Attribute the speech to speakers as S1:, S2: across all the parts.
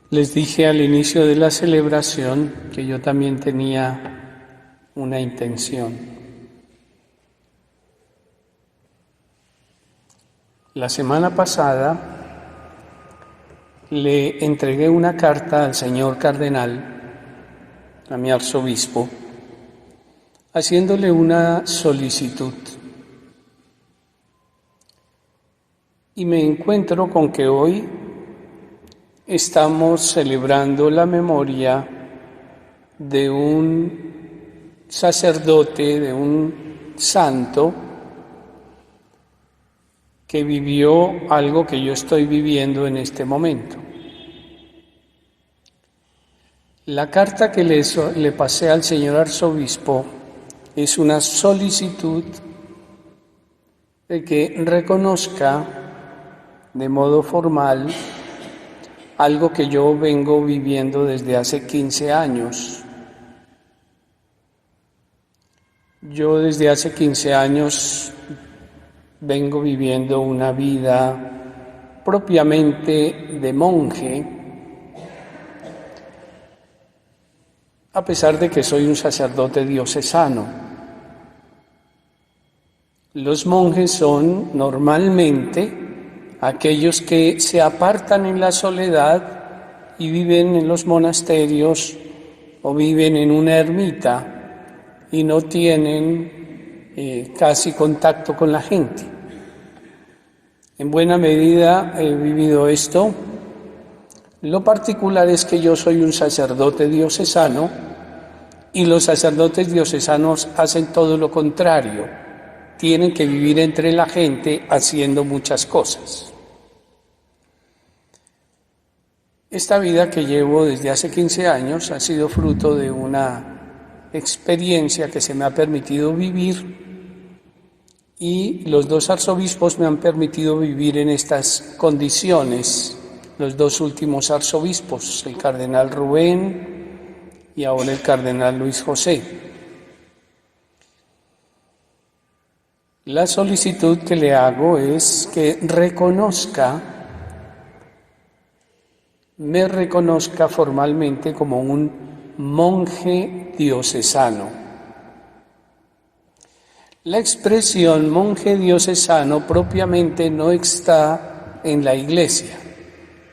S1: Les dije al inicio de la celebración que yo también tenía una intención. La semana pasada le entregué una carta al señor cardenal, a mi arzobispo, haciéndole una solicitud. Y me encuentro con que hoy estamos celebrando la memoria de un sacerdote, de un santo, que vivió algo que yo estoy viviendo en este momento. La carta que le pasé al señor arzobispo es una solicitud de que reconozca de modo formal algo que yo vengo viviendo desde hace 15 años. Yo desde hace 15 años vengo viviendo una vida propiamente de monje, a pesar de que soy un sacerdote diocesano. Los monjes son normalmente aquellos que se apartan en la soledad y viven en los monasterios o viven en una ermita y no tienen casi contacto con la gente. En buena medida he vivido esto. Lo particular es que yo soy un sacerdote diocesano y los sacerdotes diocesanos hacen todo lo contrario. Tienen que vivir entre la gente haciendo muchas cosas. Esta vida que llevo desde hace 15 años ha sido fruto de una experiencia que se me ha permitido vivir y los dos arzobispos me han permitido vivir en estas condiciones, los dos últimos arzobispos, el cardenal Rubén y ahora el cardenal Luis José. La solicitud que le hago es que me reconozca formalmente como un monje diocesano. La expresión monje diocesano propiamente no está en la Iglesia,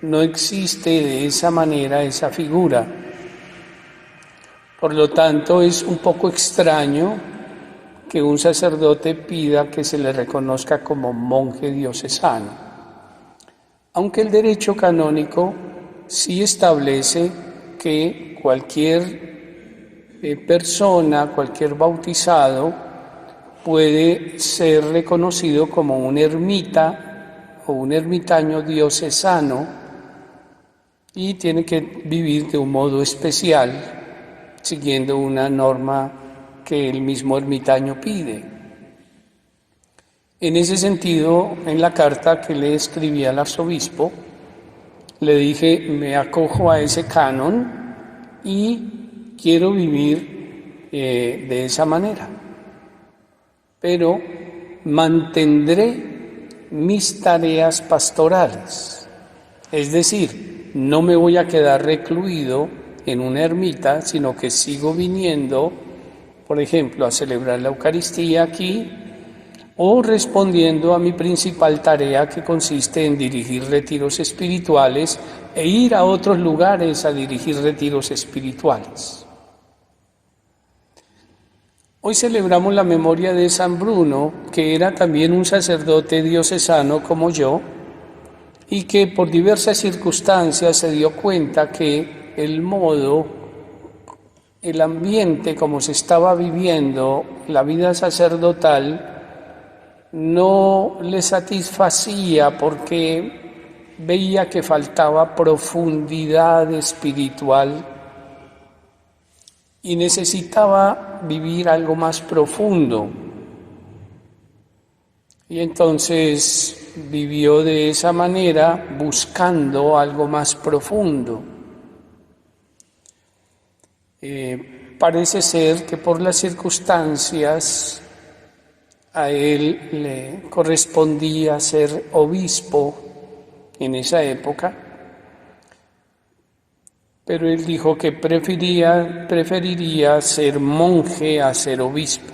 S1: no existe de esa manera esa figura. Por lo tanto, es un poco extraño que un sacerdote pida que se le reconozca como monje diocesano, aunque el derecho canónico sí establece que cualquier persona, cualquier bautizado puede ser reconocido como un ermita o un ermitaño diocesano y tiene que vivir de un modo especial, siguiendo una norma que el mismo ermitaño pide. En ese sentido, en la carta que le escribí al arzobispo, le dije, me acojo a ese canon y quiero vivir de esa manera, pero mantendré mis tareas pastorales, es decir, no me voy a quedar recluido en una ermita, sino que sigo viniendo, por ejemplo, a celebrar la Eucaristía aquí, o respondiendo a mi principal tarea, que consiste en dirigir retiros espirituales e ir a otros lugares a dirigir retiros espirituales. Hoy celebramos la memoria de San Bruno, que era también un sacerdote diocesano como yo, y que por diversas circunstancias se dio cuenta que el ambiente como se estaba viviendo la vida sacerdotal no le satisfacía porque veía que faltaba profundidad espiritual y necesitaba vivir algo más profundo. Y entonces vivió de esa manera buscando algo más profundo. Parece ser que por las circunstancias a él le correspondía ser obispo en esa época, pero él dijo que preferiría ser monje a ser obispo.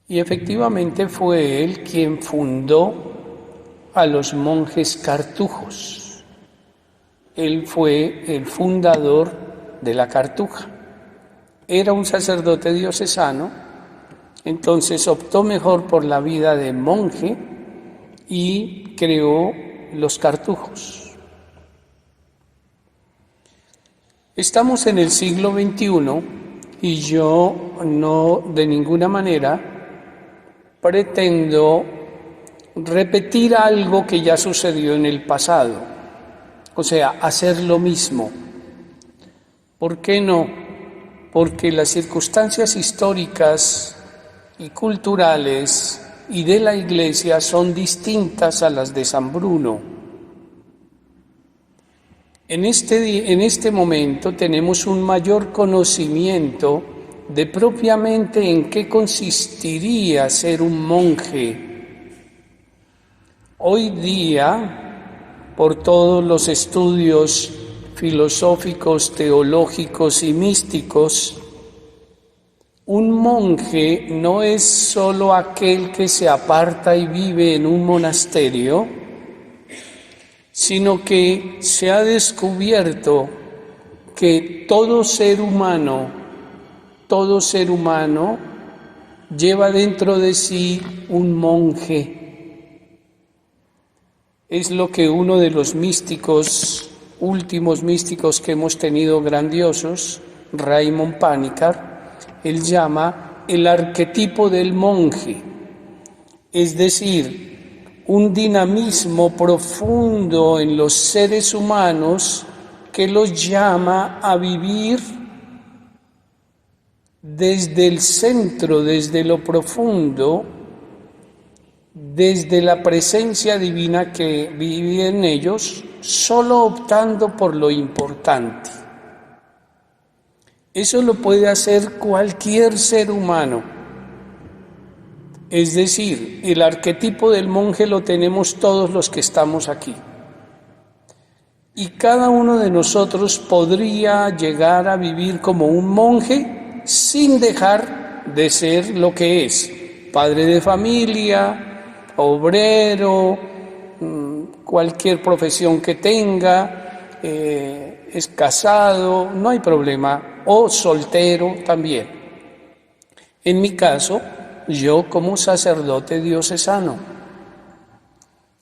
S1: Y efectivamente fue él quien fundó a los monjes cartujos. Él fue el fundador de la Cartuja. Era un sacerdote diocesano, entonces optó mejor por la vida de monje y creó los cartujos. Estamos en el siglo XXI y yo no de ninguna manera pretendo repetir algo que ya sucedió en el pasado, o sea, hacer lo mismo. ¿Por qué no? Porque las circunstancias históricas y culturales y de la Iglesia son distintas a las de San Bruno. En este momento tenemos un mayor conocimiento de propiamente en qué consistiría ser un monje. Hoy día, por todos los estudios filosóficos, teológicos y místicos, un monje no es solo aquel que se aparta y vive en un monasterio, sino que se ha descubierto que todo ser humano lleva dentro de sí un monje. Es lo que uno de los últimos místicos que hemos tenido grandiosos, Raymond Panikkar, él llama el arquetipo del monje, es decir, un dinamismo profundo en los seres humanos que los llama a vivir desde el centro, desde lo profundo, desde la presencia divina que vive en ellos, solo optando por lo importante. Eso lo puede hacer cualquier ser humano. Es decir, el arquetipo del monje lo tenemos todos los que estamos aquí. Y cada uno de nosotros podría llegar a vivir como un monje sin dejar de ser lo que es: padre de familia, obrero, cualquier profesión que tenga, es casado, no hay problema, o soltero también. En mi caso, yo como sacerdote diocesano,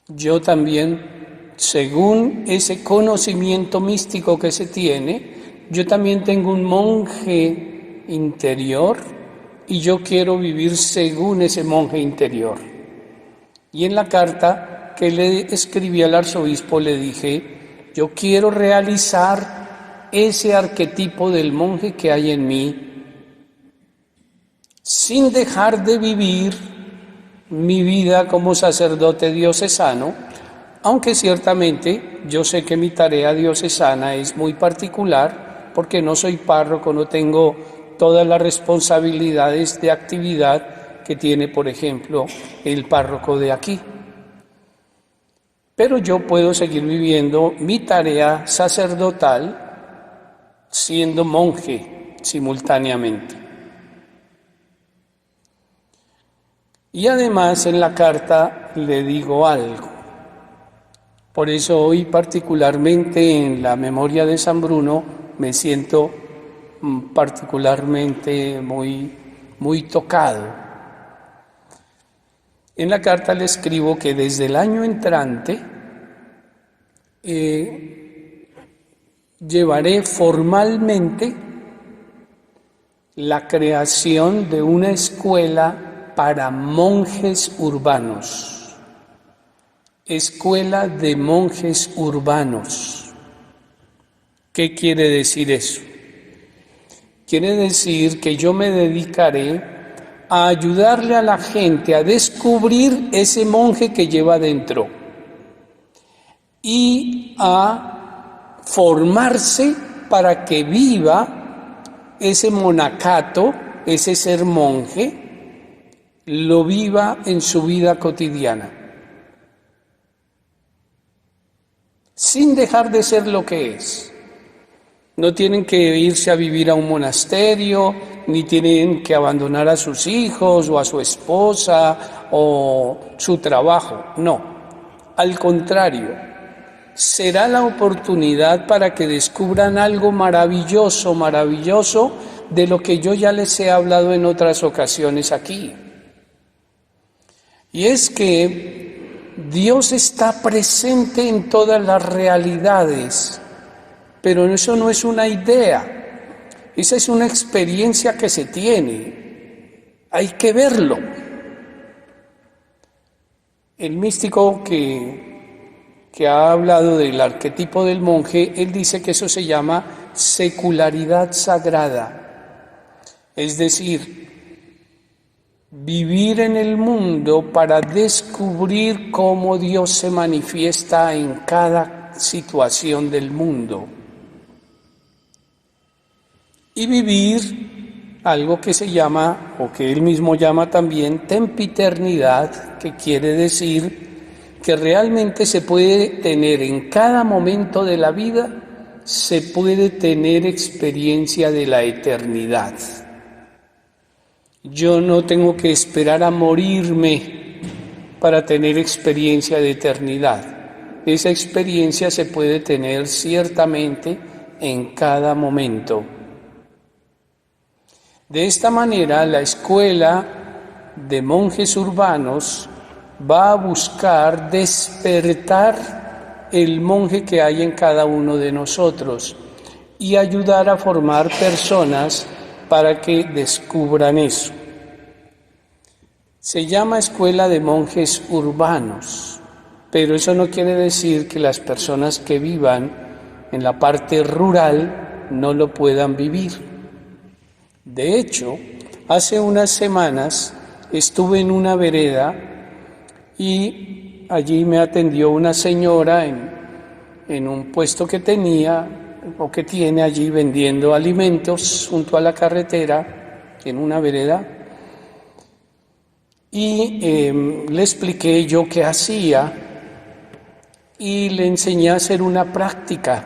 S1: yo también, según ese conocimiento místico que se tiene, yo también tengo un monje interior y yo quiero vivir según ese monje interior. Y en la carta que le escribí al arzobispo le dije: yo quiero realizar ese arquetipo del monje que hay en mí, sin dejar de vivir mi vida como sacerdote diocesano, aunque ciertamente yo sé que mi tarea diocesana es muy particular, porque no soy párroco, no tengo todas las responsabilidades de actividad que tiene, por ejemplo, el párroco de aquí. Pero yo puedo seguir viviendo mi tarea sacerdotal siendo monje simultáneamente. Y además en la carta le digo algo. Por eso hoy particularmente en la memoria de San Bruno me siento particularmente muy tocado. En la carta le escribo que desde el año entrante llevaré formalmente la creación de una escuela para monjes urbanos, escuela de monjes urbanos. ¿Qué quiere decir eso? Quiere decir que yo me dedicaré a ayudarle a la gente a descubrir ese monje que lleva dentro y a formarse para que viva ese monacato, ese ser monje, lo viva en su vida cotidiana. sin dejar de ser lo que es. No tienen que irse a vivir a un monasterio, ni tienen que abandonar a sus hijos o a su esposa o su trabajo. No, al contrario, será la oportunidad para que descubran algo maravilloso, maravilloso, de lo que yo ya les he hablado en otras ocasiones aquí. Y es que Dios está presente en todas las realidades, pero eso no es una idea, esa es una experiencia que se tiene, hay que verlo. El místico que ha hablado del arquetipo del monje, él dice que eso se llama secularidad sagrada, es decir, vivir en el mundo para descubrir cómo Dios se manifiesta en cada situación del mundo. Y vivir algo que se llama, o que él mismo llama también, tempiternidad, que quiere decir que realmente se puede tener en cada momento de la vida, se puede tener experiencia de la eternidad. Yo no tengo que esperar a morirme para tener experiencia de eternidad. Esa experiencia se puede tener ciertamente en cada momento. De esta manera, la escuela de monjes urbanos va a buscar despertar el monje que hay en cada uno de nosotros y ayudar a formar personas para que descubran eso. Se llama escuela de monjes urbanos, pero eso no quiere decir que las personas que vivan en la parte rural no lo puedan vivir. De hecho, hace unas semanas estuve en una vereda y allí me atendió una señora en un puesto que tenía o que tiene allí vendiendo alimentos junto a la carretera en una vereda, y le expliqué yo qué hacía y le enseñé a hacer una práctica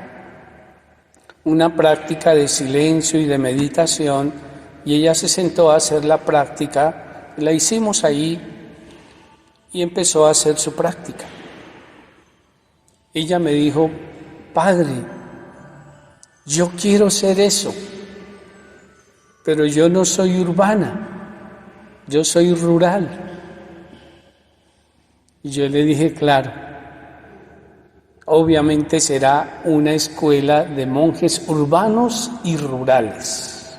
S1: de silencio y de meditación, y ella se sentó a hacer la práctica, la hicimos ahí y empezó a hacer su práctica. Ella me dijo: Padre, yo quiero ser eso, pero yo no soy urbana, yo soy rural. Y yo le dije: claro, obviamente será una escuela de monjes urbanos y rurales,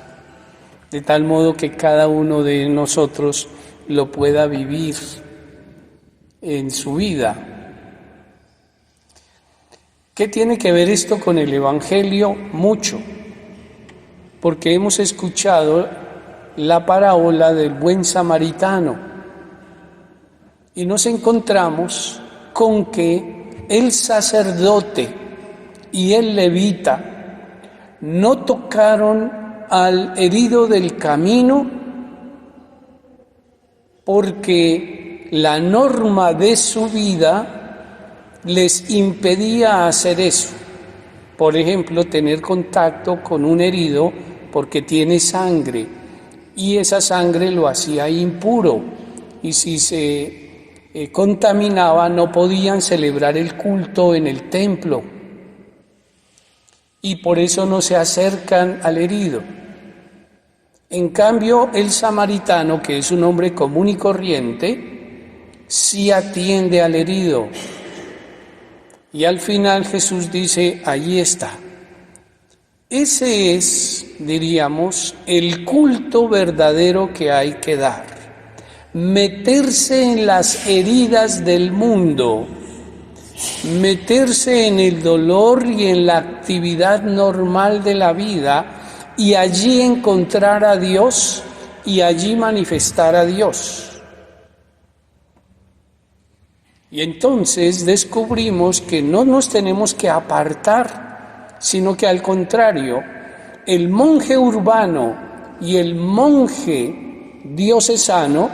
S1: de tal modo que cada uno de nosotros lo pueda vivir en su vida. ¿Qué tiene que ver esto con el Evangelio? Mucho, porque hemos escuchado la parábola del buen samaritano y nos encontramos con que el sacerdote y el levita no tocaron al herido del camino porque la norma de su vida les impedía hacer eso. Por ejemplo, tener contacto con un herido porque tiene sangre, y esa sangre lo hacía impuro, y si se contaminaba no podían celebrar el culto en el templo, y por eso no se acercan al herido. En cambio, el samaritano, que es un hombre común y corriente, sí atiende al herido. Y al final Jesús dice: allí está. Ese es, diríamos, el culto verdadero que hay que dar. Meterse en las heridas del mundo, meterse en el dolor y en la actividad normal de la vida, y allí encontrar a Dios y allí manifestar a Dios. Y entonces descubrimos que no nos tenemos que apartar, sino que al contrario, el monje urbano y el monje diocesano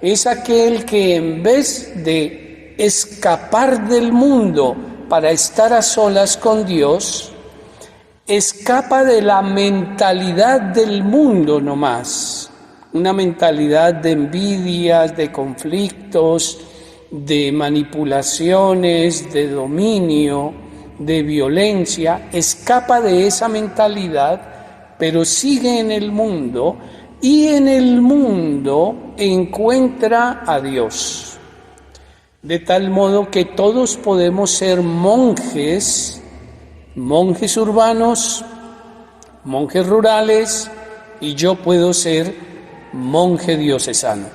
S1: es aquel que, en vez de escapar del mundo para estar a solas con Dios, escapa de la mentalidad del mundo nomás, una mentalidad de envidias, de conflictos, de manipulaciones, de dominio, de violencia, escapa de esa mentalidad, pero sigue en el mundo y en el mundo encuentra a Dios. De tal modo que todos podemos ser monjes urbanos, monjes rurales, y yo puedo ser monje diocesano.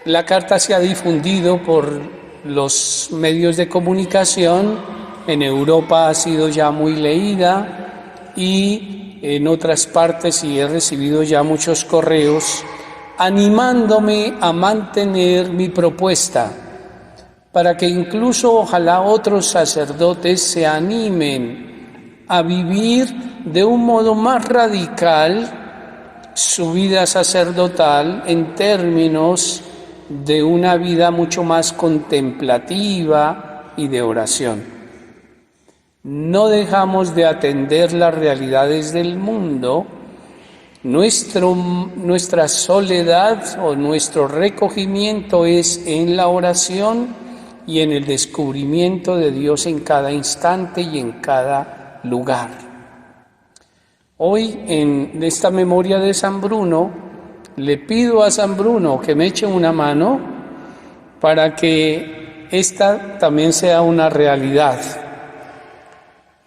S1: La carta se ha difundido por los medios de comunicación, en Europa ha sido ya muy leída y en otras partes, y he recibido ya muchos correos animándome a mantener mi propuesta, para que incluso ojalá otros sacerdotes se animen a vivir de un modo más radical su vida sacerdotal en términos de una vida mucho más contemplativa y de oración. No dejamos de atender las realidades del mundo. Nuestra soledad o nuestro recogimiento es en la oración y en el descubrimiento de Dios en cada instante y en cada lugar. Hoy, en esta memoria de San Bruno, le pido a San Bruno que me eche una mano para que esta también sea una realidad.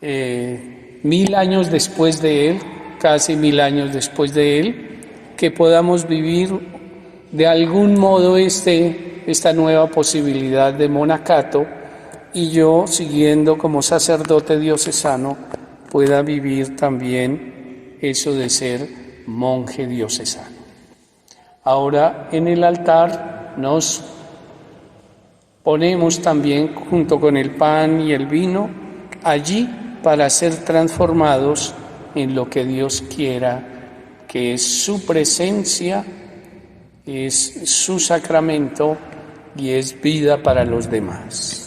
S1: 1000 años después de él, casi 1000 años después de él, que podamos vivir de algún modo esta nueva posibilidad de monacato, y yo, siguiendo como sacerdote diocesano, pueda vivir también eso de ser monje diocesano. Ahora en el altar nos ponemos también junto con el pan y el vino allí para ser transformados en lo que Dios quiera, que es su presencia, es su sacramento y es vida para los demás.